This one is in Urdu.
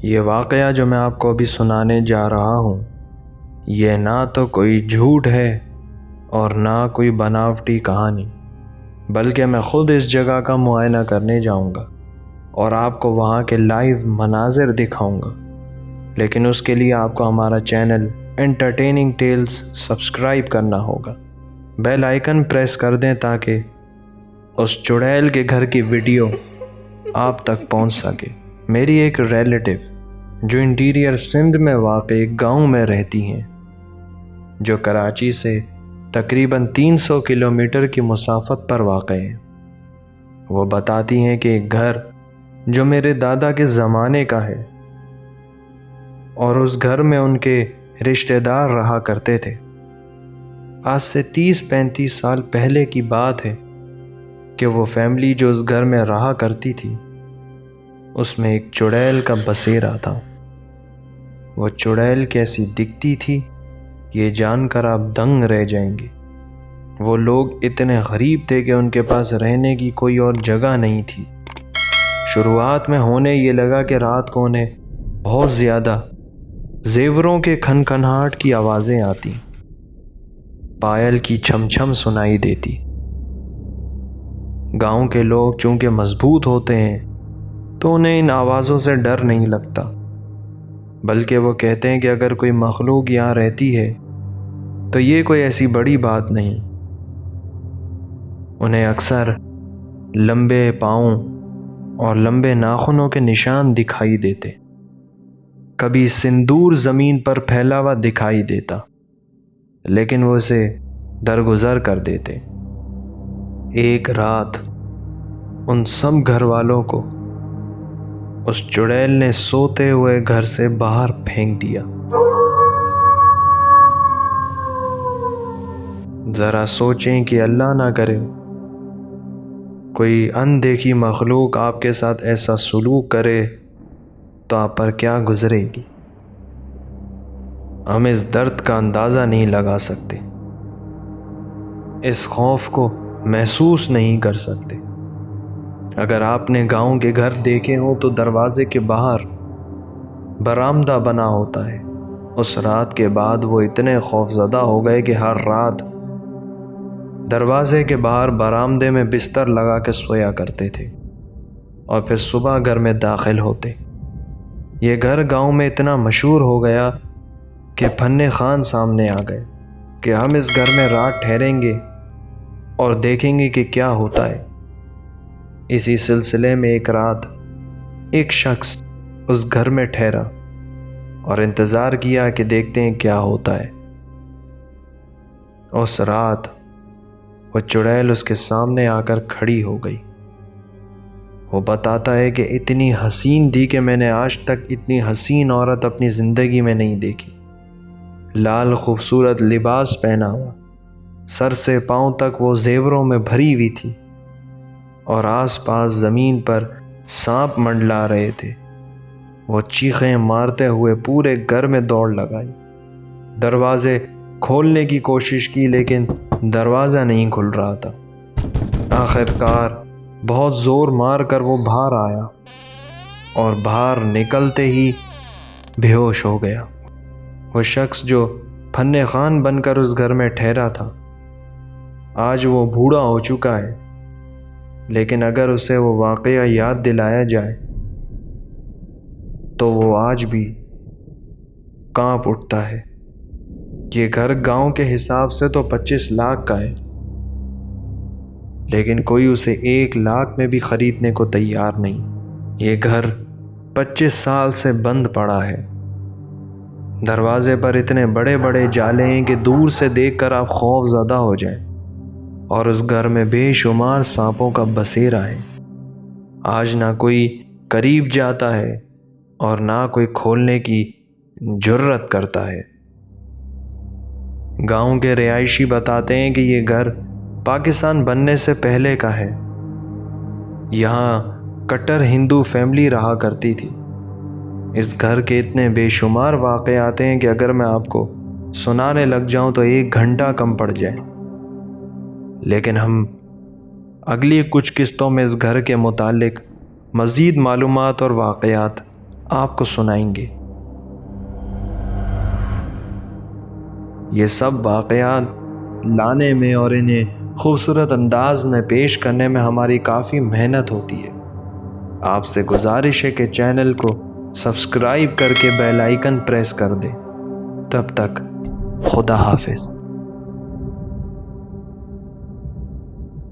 یہ واقعہ جو میں آپ کو ابھی سنانے جا رہا ہوں، یہ نہ تو کوئی جھوٹ ہے اور نہ کوئی بناوٹی کہانی، بلکہ میں خود اس جگہ کا معائنہ کرنے جاؤں گا اور آپ کو وہاں کے لائیو مناظر دکھاؤں گا۔ لیکن اس کے لیے آپ کو ہمارا چینل انٹرٹیننگ ٹیلز سبسکرائب کرنا ہوگا، بیل آئیکن پریس کر دیں تاکہ اس چڑیل کے گھر کی ویڈیو آپ تک پہنچ سکے۔ میری ایک ریلیٹو جو انٹیریئر سندھ میں واقع ایک گاؤں میں رہتی ہیں، جو کراچی سے تقریباً 300 کلومیٹر کی مسافت پر واقع ہے، وہ بتاتی ہیں کہ ایک گھر جو میرے دادا کے زمانے کا ہے اور اس گھر میں ان کے رشتہ دار رہا کرتے تھے۔ آج سے 30-35 سال پہلے کی بات ہے کہ وہ فیملی جو اس گھر میں رہا کرتی تھی، اس میں ایک چڑیل کا بسیرا تھا۔ وہ چڑیل کیسی دکھتی تھی یہ جان کر آپ دنگ رہ جائیں گے۔ وہ لوگ اتنے غریب تھے کہ ان کے پاس رہنے کی کوئی اور جگہ نہیں تھی۔ شروعات میں ہونے یہ لگا کہ رات کو انہیں بہت زیادہ زیوروں کے کھنکھناہٹ کی آوازیں آتی، پائل کی چھم چھم سنائی دیتی۔ گاؤں کے لوگ چونکہ مضبوط ہوتے ہیں تو انہیں ان آوازوں سے ڈر نہیں لگتا، بلکہ وہ کہتے ہیں کہ اگر کوئی مخلوق یہاں رہتی ہے تو یہ کوئی ایسی بڑی بات نہیں۔ انہیں اکثر لمبے پاؤں اور لمبے ناخنوں کے نشان دکھائی دیتے، کبھی سندور زمین پر پھیلا ہوا دکھائی دیتا، لیکن وہ اسے درگزر کر دیتے۔ ایک رات ان سب گھر والوں کو اس چڑیل نے سوتے ہوئے گھر سے باہر پھینک دیا۔ ذرا سوچیں کہ اللہ نہ کرے کوئی اندیکھی مخلوق آپ کے ساتھ ایسا سلوک کرے تو آپ پر کیا گزرے گی۔ ہم اس درد کا اندازہ نہیں لگا سکتے، اس خوف کو محسوس نہیں کر سکتے۔ اگر آپ نے گاؤں کے گھر دیکھے ہوں تو دروازے کے باہر برآمدہ بنا ہوتا ہے۔ اس رات کے بعد وہ اتنے خوف زدہ ہو گئے کہ ہر رات دروازے کے باہر برآمدے میں بستر لگا کے سویا کرتے تھے اور پھر صبح گھر میں داخل ہوتے۔ یہ گھر گاؤں میں اتنا مشہور ہو گیا کہ پھنے خان سامنے آ گئے کہ ہم اس گھر میں رات ٹھہریں گے اور دیکھیں گے کہ کیا ہوتا ہے۔ اسی سلسلے میں ایک رات ایک شخص اس گھر میں ٹھہرا اور انتظار کیا کہ دیکھتے ہیں کیا ہوتا ہے۔ اس رات وہ چڑیل اس کے سامنے آ کر کھڑی ہو گئی۔ وہ بتاتا ہے کہ اتنی حسین تھی کہ میں نے آج تک اتنی حسین عورت اپنی زندگی میں نہیں دیکھی۔ لال خوبصورت لباس پہنا ہوا، سر سے پاؤں تک وہ زیوروں میں بھری ہوئی تھی اور آس پاس زمین پر سانپ منڈلا رہے تھے۔ وہ چیخیں مارتے ہوئے پورے گھر میں دوڑ لگائی، دروازے کھولنے کی کوشش کی لیکن دروازہ نہیں کھل رہا تھا۔ آخر کار بہت زور مار کر وہ باہر آیا اور باہر نکلتے ہی بے ہوش ہو گیا۔ وہ شخص جو پھنے خان بن کر اس گھر میں ٹھہرا تھا، آج وہ بوڑھا ہو چکا ہے، لیکن اگر اسے وہ واقعہ یاد دلایا جائے تو وہ آج بھی کانپ اٹھتا ہے۔ یہ گھر گاؤں کے حساب سے تو 25 لاکھ کا ہے، لیکن کوئی اسے 1 لاکھ میں بھی خریدنے کو تیار نہیں۔ یہ گھر 25 سال سے بند پڑا ہے۔ دروازے پر اتنے بڑے بڑے جالے ہیں کہ دور سے دیکھ کر آپ خوف زدہ ہو جائیں، اور اس گھر میں بے شمار سانپوں کا بسیرا ہے۔ آج نہ کوئی قریب جاتا ہے اور نہ کوئی کھولنے کی جرت کرتا ہے۔ گاؤں کے رہائشی بتاتے ہیں کہ یہ گھر پاکستان بننے سے پہلے کا ہے۔ یہاں کٹر ہندو فیملی رہا کرتی تھی۔ اس گھر کے اتنے بے شمار واقعات ہیں کہ اگر میں آپ کو سنانے لگ جاؤں تو 1 گھنٹہ کم پڑ جائے، لیکن ہم اگلی کچھ قسطوں میں اس گھر کے متعلق مزید معلومات اور واقعات آپ کو سنائیں گے۔ یہ سب واقعات لانے میں اور انہیں خوبصورت انداز میں پیش کرنے میں ہماری کافی محنت ہوتی ہے۔ آپ سے گزارش ہے کہ چینل کو سبسکرائب کر کے بیل آئیکن پریس کر دیں۔ تب تک خدا حافظ۔